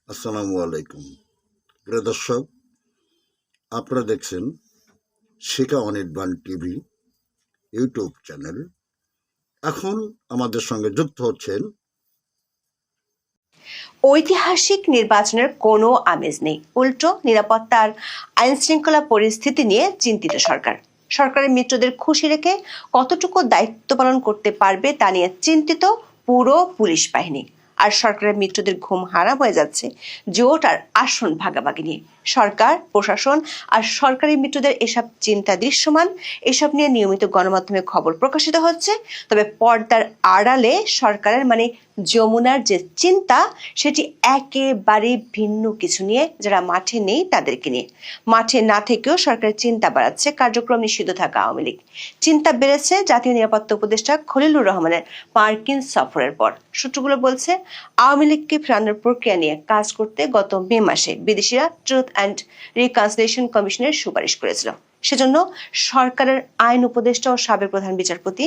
আসসালামু আলাইকুম। প্রিয় দর্শক, আপনারা দেখছেন শিখা অনির্বাণ টিভি ইউটিউব চ্যানেল। এখন আমাদের সঙ্গে যুক্ত হচ্ছেন ঐতিহাসিক নির্বাচনের কোনো আমেজ নেই, উল্টো নিরাপত্তার আইন শৃঙ্খলা পরিস্থিতি নিয়ে চিন্তিত সরকার। সরকারের মিত্রদের খুশি রেখে কতটুকু দায়িত্ব পালন করতে পারবে তা নিয়ে চিন্তিত পুরো পুলিশ বাহিনী। আর সরকারের মিত্রদের ঘুম হারাম হয়ে যাচ্ছে জোট আর আসন ভাগাভাগি নিয়ে। সরকার, প্রশাসন আর সরকারি মিত্রদের এসব চিন্তা দৃশ্যমান। এসব নিয়ে নিয়মিত গণমাধ্যমে খবর প্রকাশিত হচ্ছে, তবে পর্দার আড়ালে সরকারের যমুনার যে চিন্তা সেটি একেবারে ভিন্ন কিছু নিয়ে, যারা মাঠে নেই তাদেরকে নিয়ে। মাঠে না থেকেও সরকারের চিন্তা বাড়াচ্ছে কার্যক্রম নিষিদ্ধ থাকা আওয়ামী লীগ। চিন্তা বেড়েছে জাতীয় নিরাপত্তা উপদেষ্টা খলিলুর রহমানের মার্কিন সফরের পর। সূত্রগুলো বলছে, আওয়ামী লীগকে ফেরানোর প্রক্রিয়া নিয়ে কাজ করতে গত মে মাসে বিদেশিরা ট্রুথ অ্যান্ড রিকনসিলিয়েশন কমিশনের সুপারিশ করেছিল। সেজন্য সরকারের আইন উপদেষ্টা ও সাবেক প্রধান বিচারপতি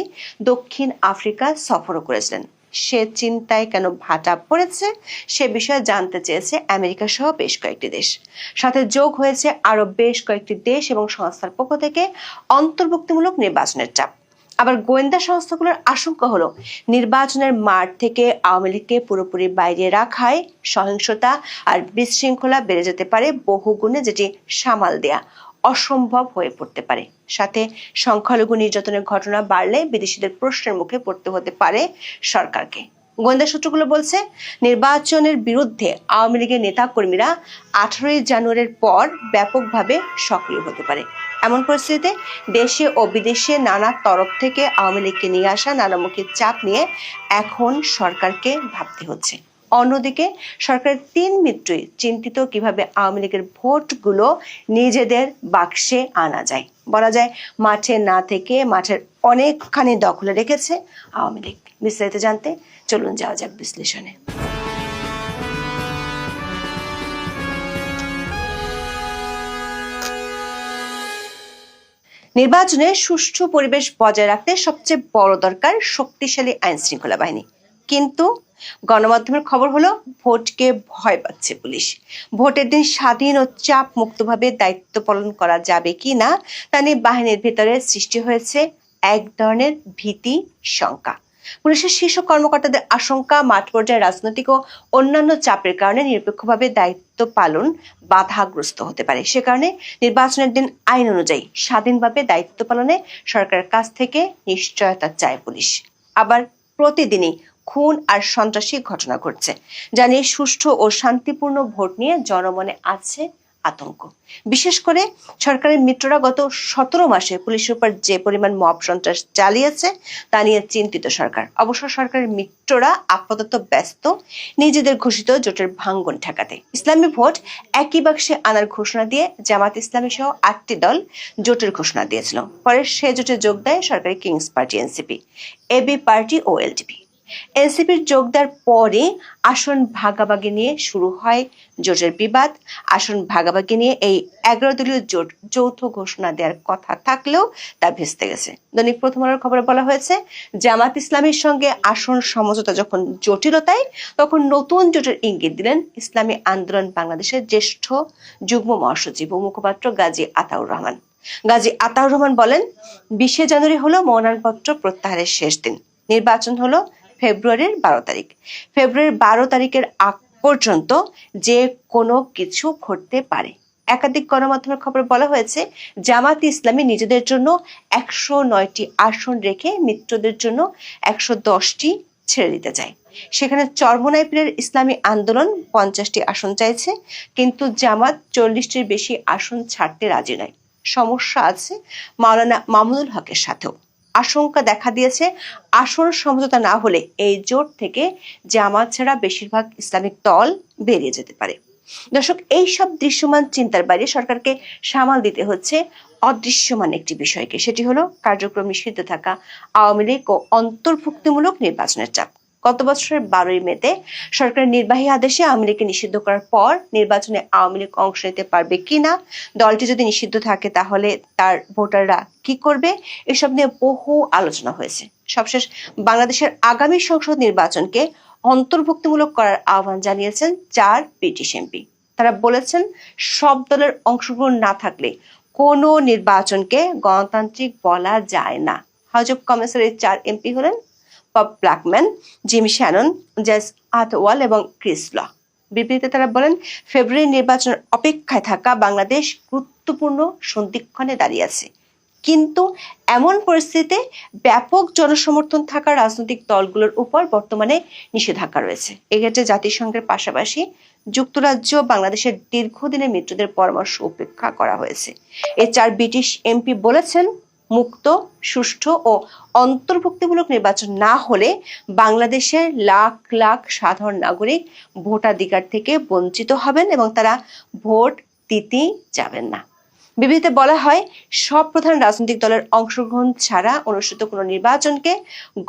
দক্ষিণ আফ্রিকা সফরও করেছিলেন। সে চিন্তায় কেন ভাটা পড়েছে সে বিষয়ে জানতে চেয়েছে আমেরিকা সহ বেশ কয়েকটি দেশ। সাথে যোগ হয়েছে আরো বেশ কয়েকটি দেশ এবং সংস্থার পক্ষ থেকে অন্তর্ভুক্তিমূলক নির্বাচনের চাপ। আবার গোয়েন্দা সংস্থাগুলোর আশঙ্কা হলো, নির্বাচনের মাঠ থেকে আওয়ামী লীগকে পুরোপুরি বাইরে রাখায় সহিংসতা আর বিশৃঙ্খলা বেড়ে যেতে পারে বহুগুণে, যেটি সামাল দেয়া অসম্ভব হয়ে পড়তে পারে। সাথে সংখ্যালঘু নির্যাতনের ঘটনা বাড়লে বিদেশিদের প্রশ্নের মুখে পড়তে হতে পারে সরকারকে। গোয়েন্দা সূত্রগুলো বলছে, নির্বাচনের বিরুদ্ধে আওয়ামী লীগের নেতা কর্মীরা 18 জানুয়ারির পর ব্যাপকভাবে সক্রিয় হতে পারে। এমন পরিস্থিতিতে দেশে ও বিদেশে নানা তরফ থেকে আওয়ামী লীগকে নিয়ে আসা নানামুখী চাপ নিয়ে এখন সরকারকে ভাবতে হচ্ছে। অন্যদিকে সরকারের 3 মিত্রই চিন্তিত কিভাবে আওয়ামী লীগের ভোটগুলো নিজেদের বাক্সে আনা যায়। বলা যায়, মাঠে না থেকে মাঠের অনেকখানি দখলে রেখেছে আওয়ামী লীগ। বিস্তারিত জানতে চলুন যাওয়া যাক বিশ্লেষণে। নির্বাচনে সুষ্ঠু পরিবেশ বজায় রাখতে সবচেয়ে বড় দরকার শক্তিশালী আইন শৃঙ্খলা বাহিনী। কিন্তু গণমাধ্যমের খবর হলো, ভোটকে ভয় পাচ্ছে পুলিশ। ভোটের দিন স্বাধীন ও চাপ মুক্তভাবে দায়িত্ব পালন করা যাবে কি না তা নিয়ে বাহিনীর ভেতরে সৃষ্টি হয়েছে এক ধরনের ভীতি, শঙ্কা। পুলিশের শীর্ষ কর্মকর্তাদের আশঙ্কা, মাঠ পর্যায়ে রাজনৈতিক ও অন্যান্য চাপের কারণে নিরপেক্ষভাবে দায়িত্ব পালন বাধাগ্রস্ত হতে পারে। সে কারণে নির্বাচনের দিন আইন অনুযায়ী স্বাধীনভাবে দায়িত্ব পালনে সরকারের কাছ থেকে নিশ্চয়তা চায় পুলিশ। আবার প্রতিদিনই খুন আর সন্ত্রাসী ঘটনা ঘটছে, যা নিয়ে সুষ্ঠু ও শান্তিপূর্ণ ভোট নিয়ে জনমনে আছে আতঙ্ক। বিশেষ করে সরকারের মিত্ররা গত 17 মাসে পুলিশের উপর যে পরিমাণ মব সন্ত্রাস চালিয়েছে তা নিয়ে চিন্তিত সরকার। অবশ্য সরকারের মিত্ররা আপাতত ব্যস্ত নিজেদের ঘোষিত জোটের ভাঙ্গন ঠেকাতে। ইসলামী ভোট একই বাক্সে আনার ঘোষণা দিয়ে জামাত ইসলামী সহ 8টি দল জোটের ঘোষণা দিয়েছিল। পরে সে জোটে যোগ দেয় সরকারি King's Party, NCP, AB party ও এলডিপি। এনসিপির যোগ দেওয়ার পরে আসন ভাগাভাগি নিয়ে শুরু হয় জোটের বিবাদ। আসন ভাগাভাগি নিয়ে এই 11 দলীয় জোট যৌথ ঘোষণা দেওয়ার কথা থাকলেও তা ভেস্তে গেছে। দৈনিক প্রথম আলোর খবরে বলা হয়েছে, জামাত ইসলামীর সঙ্গে আসন সমঝোতা যখন জটিলতায়, তখন নতুন জোটের ইঙ্গিত দিলেন ইসলামী আন্দোলন বাংলাদেশের জ্যেষ্ঠ যুগ্ম মহাসচিব ও মুখপাত্র গাজী আতাউর রহমান। গাজী আতাউর রহমান বলেন, 20 জানুয়ারি হলো মনোনয়নপত্র প্রত্যাহারের শেষ দিন। নির্বাচন হলো ফেব্রুয়ারির 12 তারিখ। ফেব্রুয়ারির 12 তারিখের আগ পর্যন্ত যে কোনো কিছু ঘটতে পারে। একাধিক গণমাধ্যমের খবরে বলা হয়েছে, জামাত ইসলামী নিজেদের জন্য 109টি আসন রেখে মিত্রদের জন্য 110টি ছেড়ে দিতে চায়। সেখানে চরমোনাই পীরের ইসলামী আন্দোলন 50টি আসন চাইছে, কিন্তু জামাত 40টির বেশি আসন ছাড়তে রাজি নয়। সমস্যা আছে মাওলানা মামুনুল হকের সাথেও। আশঙ্কা দেখা দিয়েছে, আসন সমঝোতা না হলে এই জোট থেকে জামাত ছাড়া বেশিরভাগ ইসলামিক দল বেরিয়ে যেতে পারে। দর্শক, এইসব দৃশ্যমান চিন্তার বাইরে সরকারকে সামাল দিতে হচ্ছে অদৃশ্যমান একটি বিষয়কে। সেটি হলো কার্যক্রম নিষিদ্ধ থাকা আওয়ামী লীগ ও অন্তর্ভুক্তিমূলক নির্বাচনের চাপ। গত বছরের 12 মেতে সরকারের নির্বাহী আদেশে আওয়ামী লীগকে নিষিদ্ধ করার পর নির্বাচনে আওয়ামী লীগ অংশ নিতে পারবে কিনা, দলটি যদি নিষিদ্ধ থাকে তাহলে তার ভোটাররা কি করবে, এসব নিয়ে বহু আলোচনা হয়েছে। সবশেষ বাংলাদেশের আগামী সংসদ নির্বাচনকে অন্তর্ভুক্তিমূলক করার আহ্বান জানিয়েছেন 4 ব্রিটিশ এমপি। তারা বলেছেন, সব দলের অংশগ্রহণ না থাকলে কোনো নির্বাচনকে গণতান্ত্রিক বলা যায় না। হাউস অব কমন্সের এই 4 এমপি হলেন Bob Blackman, Jim Shannon, Jas Athwal এবং ক্রিস ল। বিবৃতিতে তারা বলেন, ফেব্রুয়ারি নির্বাচনের অপেক্ষায় থাকা বাংলাদেশ গুরুত্বপূর্ণ সন্ধিক্ষণে দাঁড়িয়ে আছে, কিন্তু এমন পরিস্থিতিতে ব্যাপক জনসমর্থন থাকা রাজনৈতিক দলগুলোর উপর বর্তমানে নিষেধাজ্ঞা রয়েছে। এক্ষেত্রে জাতিসংঘের পাশাপাশি যুক্তরাজ্য বাংলাদেশের দীর্ঘদিনের মিত্রদের পরামর্শ উপেক্ষা করা হয়েছে। এই 4 ব্রিটিশ এমপি বলেছেন, মুক্ত, সুষ্ঠু ও অন্তর্ভুক্তিমূলক নির্বাচন না হলে বাংলাদেশের লাখ লাখ সাধারণ নাগরিক ভোটাধিকার থেকে বঞ্চিত হবেন এবং তারা ভোট দিতেই যাবেন না। বিবৃতিতে বলা হয়, সব প্রধান রাজনৈতিক দলের অংশগ্রহণ ছাড়া অনুষ্ঠিত কোনো নির্বাচনকে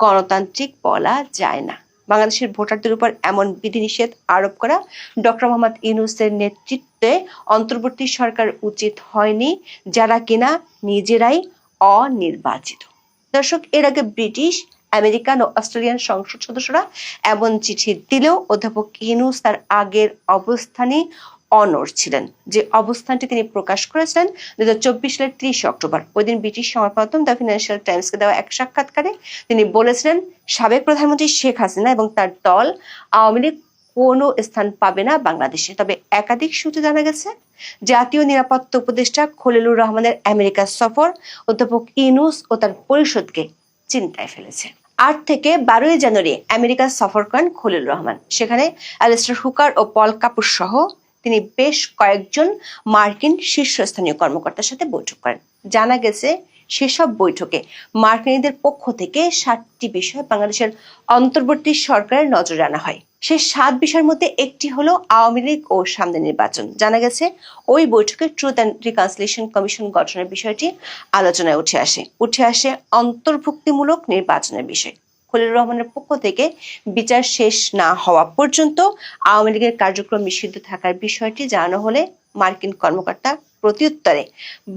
গণতান্ত্রিক বলা যায় না। বাংলাদেশের ভোটারদের উপর এমন বিধিনিষেধ আরোপ করা ডক্টর মোহাম্মদ ইউনূসের নেতৃত্বে অন্তর্বর্তী সরকার উচিত হয়নি, যারা কিনা নিজেরাই অনির্বাচিত। দর্শক, এর আগে ব্রিটিশ, আমেরিকান ও অস্ট্রেলিয়ান সংসদ সদস্যরা এমন চিঠি দিলেও অধ্যাপক ইউনূস তার আগের অবস্থানে অনড় ছিলেন, যে অবস্থানটি তিনি প্রকাশ করেছিলেন 2024 সালের 30 অক্টোবর। ওই দিন ব্রিটিশ সংবাদমাধ্যম দ্য ফিনান্সিয়াল টাইমসকে দেওয়া এক সাক্ষাৎকারে তিনি বলেছিলেন, সাবেক প্রধানমন্ত্রী শেখ হাসিনা এবং তার দল আওয়ামী লীগ কোনো স্থান পাবে না বাংলাদেশে। তবে একাধিক সূত্রে জানা গেছে, জাতীয় নিরাপত্তা উপদেষ্টা খলিলুর রহমানের আমেরিকা সফর অধ্যাপক ইউনূস ও তার পরিষদকে চিন্তায় ফেলেছে। 8 থেকে 12 জানুয়ারি আমেরিকা সফর করেন খলিলুর রহমান। সেখানে অ্যালিস্টার হুকার ও পল কাপুর সহ তিনি বেশ কয়েকজন মার্কিন শীর্ষস্থানীয় কর্মকর্তার সাথে বৈঠক করেন। জানা গেছে, সেসব বৈঠকে মার্কিনীদের পক্ষ থেকে 7টি বিষয় বাংলাদেশের অন্তর্বর্তী সরকারের নজরে আনা হয়। সেই 7 বিষয়ের মধ্যে একটি হলো আওয়ামী লীগ ও সামনে নির্বাচন। জানা গেছে, ওই বৈঠকে ট্রুথ অ্যান্ড রিকনসিলিয়েশন কমিশন গঠনের বিষয়টি আলোচনায় উঠে আসে অন্তর্ভুক্তিমূলক নির্বাচনের বিষয়। খলিলুর রহমানের পক্ষ থেকে বিচার শেষ না হওয়া পর্যন্ত আওয়ামী লীগের কার্যক্রম নিষিদ্ধ থাকার বিষয়টি জানানো হলে মার্কিন কর্মকর্তা প্রত্যুত্তরে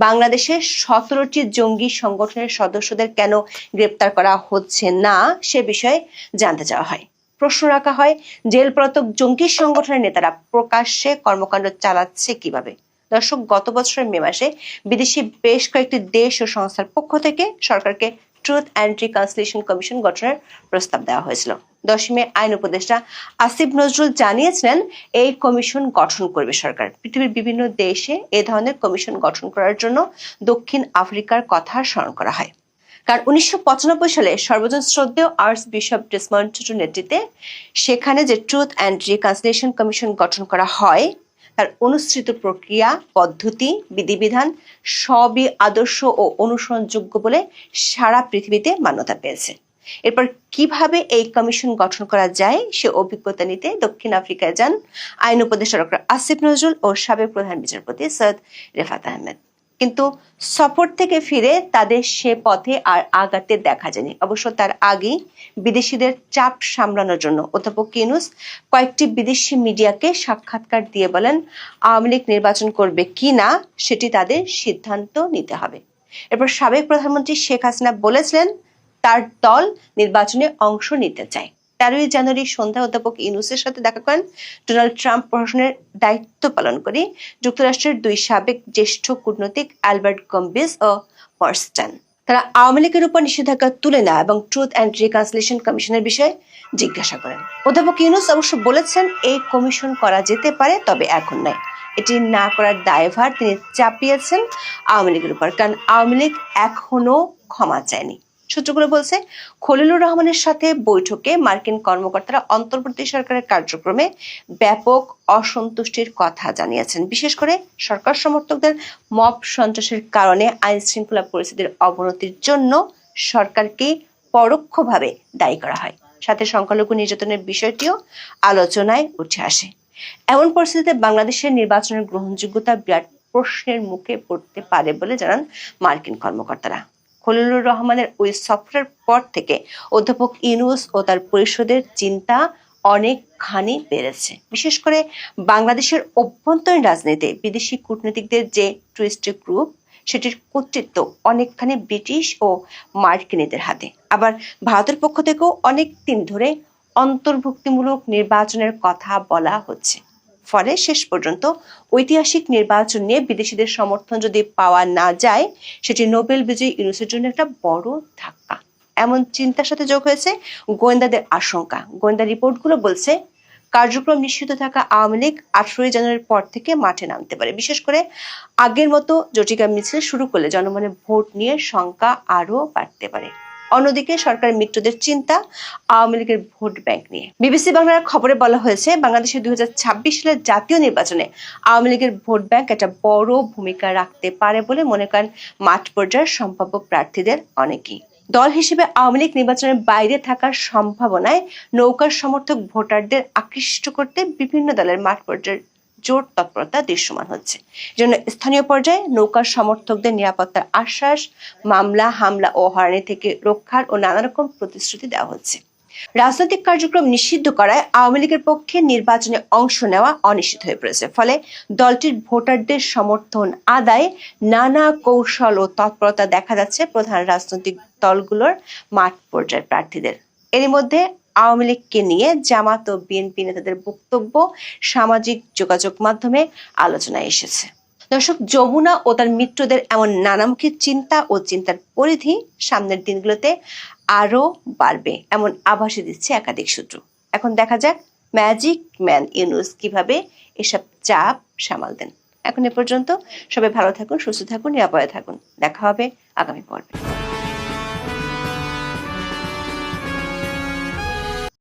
বাংলাদেশের 17টি জঙ্গি সংগঠনের সদস্যদের কেন গ্রেপ্তার করা হচ্ছে না সে বিষয়ে জানতে চাওয়া হয়। প্রশ্ন রাখা হয়, জেলপ্রতক জঙ্গি সংগঠনের নেতারা প্রকাশ্যে কর্মকাণ্ড চালাচ্ছে কিভাবে। দর্শক, গত বছরের মে মাসে বিদেশি বেশ কয়েকটি দেশ ও সংস্থার পক্ষ থেকে সরকারকে ট্রুথ অ্যান্ড রিকনসিলিয়েশন কমিশন গঠনের প্রস্তাব দেওয়া হয়েছিল। 10 মে আইন উপদেষ্টা আসিফ নজরুল জানিয়েছিলেন, এই কমিশন গঠন করবে সরকার। পৃথিবীর বিভিন্ন দেশে এ ধরনের কমিশন গঠন করার জন্য দক্ষিণ আফ্রিকার কথা স্মরণ করা হয়। কারণ 1995 সালে সর্বজন শ্রদ্ধেয় আর্চ বিশপ ডেসমন্ড টুটুর নেতৃত্বে সেখানে যে ট্রুথ অ্যান্ড রিকনসিলিয়েশন কমিশন গঠন করা হয়, তার অনুসৃত প্রক্রিয়া, পদ্ধতি, বিধিবিধান সবই আদর্শ ও অনুসরণযোগ্য বলে সারা পৃথিবীতে মান্যতা পেয়েছে। এরপর কিভাবে এই কমিশন গঠন করা যায় সে অভিজ্ঞতা নিতে দক্ষিণ আফ্রিকায় যান আইন উপদেষ্টা ডক্টর আসিফ নজরুল ও সাবেক প্রধান বিচারপতি সৈয়দ রেফাত আহমেদ। কিন্তু সফর থেকে ফিরে তাদের সে পথে আর আগাতে দেখা যায়নি। অবশ্য তার আগেই বিদেশিদের চাপ সামলানোর জন্য অধ্যাপক ইউনূস কয়েকটি বিদেশি মিডিয়াকে সাক্ষাৎকার দিয়ে বলেন, আওয়ামী লীগ নির্বাচন করবে কি না সেটি তাদের সিদ্ধান্ত নিতে হবে। এরপর সাবেক প্রধানমন্ত্রী শেখ হাসিনা বলেছিলেন, তার দল নির্বাচনে অংশ নিতে চায়। 13 জানুয়ারি সন্ধ্যায় অধ্যাপক ইউনূসের সাথে দেখা করেন ডোনাল্ড ট্রাম্প প্রশাসনের দায়িত্ব পালন করে যুক্তরাষ্ট্রের 2 সাবেক জ্যেষ্ঠ কূটনৈতিক অ্যালবার্ট গম্বিস ও মার্স্টান। তারা আওয়ামী লীগের উপর নিষেধাজ্ঞা তুলে নেওয়া এবং ট্রুথ অ্যান্ড রিকনসিলিয়েশন কমিশনের বিষয়ে জিজ্ঞাসা করেন। অধ্যাপক ইউনূস অবশ্য বলেছেন, এই কমিশন করা যেতে পারে, তবে এখন নয়। এটি না করার দায়ভার তিনি চাপিয়েছেন আওয়ামী লীগের উপর, কারণ আওয়ামী লীগ এখনো ক্ষমা চায়নি। সূত্রগুলো বলছে, খলিলুর রহমানের সাথে বৈঠকে মার্কিন কর্মকর্তারা অন্তর্বর্তী সরকারের কার্যক্রমে ব্যাপক অসন্তুষ্টির কথা জানিয়েছেন। বিশেষ করে সরকার সমর্থকদের মব সন্ত্রাসের কারণে আইন শৃঙ্খলা পরিস্থিতির অবনতির জন্য সরকারকে পরোক্ষভাবে দায়ী করা হয়। সাথে সংখ্যালঘু নির্যাতনের বিষয়টিও আলোচনায় উঠে আসে। এমন পরিস্থিতিতে বাংলাদেশের নির্বাচনের গ্রহণযোগ্যতা বিরাট প্রশ্নের মুখে পড়তে পারে বলে জানান মার্কিন কর্মকর্তারা। খলিলুর রহমানের ওই সফরের পর থেকে অধ্যাপক ইউনূস ও তার পরিষদের চিন্তা অনেকখানি বেড়েছে। বিশেষ করে বাংলাদেশের অভ্যন্তরীণ রাজনীতিতে বিদেশি কূটনীতিকদের যে টুইস্ট গ্রুপ, সেটির কর্তৃত্ব অনেকখানি ব্রিটিশ ও মার্কিনীদের হাতে। আবার ভারতের পক্ষ থেকেও অনেক দিন ধরে অন্তর্ভুক্তিমূলক নির্বাচনের কথা বলা হচ্ছে। ফলে শেষ পর্যন্ত ঐতিহাসিক নির্বাচন নিয়ে বিদেশিদের সমর্থন যদি পাওয়া না যায়, সেটি নোবেল বিজয়ী ইউনূসের জন্য একটা বড় ধাক্কা। এমন চিন্তার সাথে যোগ হয়েছে গোয়েন্দাদের আশঙ্কা। গোয়েন্দা রিপোর্টগুলো বলছে কার্যক্রম নিষিদ্ধ থাকা আওয়ামী লীগ 18 জানুয়ারির পর থেকে মাঠে নামতে পারে। বিশেষ করে আগের মতো জটিকা মিছিল শুরু করলে জনমনে ভোট নিয়ে শঙ্কা আরো বাড়তে পারে। অন্যদিকে সরকার মিত্রদের চিন্তা আওয়ামী লীগের ভোট ব্যাংক নিয়ে। বিবিসি বাংলার খবরে বলা হয়েছে, বাংলাদেশের 2026 সালের জাতীয় নির্বাচনে আওয়ামী লীগের ভোট ব্যাংক একটা বড় ভূমিকা রাখতে পারে বলে মনে করেন মাঠ পর্যায়ের সম্ভাব্য প্রার্থীদের অনেকেই। দল হিসেবে আওয়ামী লীগ নির্বাচনের বাইরে থাকার সম্ভাবনায় নৌকার সমর্থক ভোটারদের আকৃষ্ট করতে বিভিন্ন দলের মাঠ পর্যায়ের জোর তৎপরতা দৃশ্যমান হচ্ছে। এজন্য স্থানীয় পর্যায়ে নৌকার সমর্থকদের নিরাপত্তার আশ্বাস, মামলা, হামলা ও হয়রানি থেকে রক্ষার ও নানা রকম প্রতিশ্রুতি দেওয়া হচ্ছে। রাজনৈতিক কার্যক্রম নিষিদ্ধ করায় আওয়ামী লীগের পক্ষে নির্বাচনে অংশ নেওয়া অনিশ্চিত হয়ে পড়েছে। ফলে দলটির ভোটারদের সমর্থন আদায়ে নানা কৌশল ও তৎপরতা দেখা যাচ্ছে প্রধান রাজনৈতিক দলগুলোর মাঠ পর্যায়ের প্রার্থীদের। এরই মধ্যে আওয়ামী লীগকে নিয়ে জামাত ও বিএনপি নেতাদের বক্তব্য সামাজিক যোগাযোগ মাধ্যমে আলোচনায় এসেছে। দর্শক, যমুনা ও তার মিত্রদের এমন নানামুখী চিন্তা ও চিন্তার পরিধি সামনের দিনগুলোতে আরো বাড়বে এমন আভাসই দিচ্ছে একাধিক সূত্র। এখন দেখা যাক ম্যাজিক ম্যান ইউনূস কিভাবে এসব চাপ সামাল দেন। এখন এ পর্যন্ত সবাই ভালো থাকুন, সুস্থ থাকুন, নিরাপদে থাকুন। দেখা হবে আগামী পর্বে।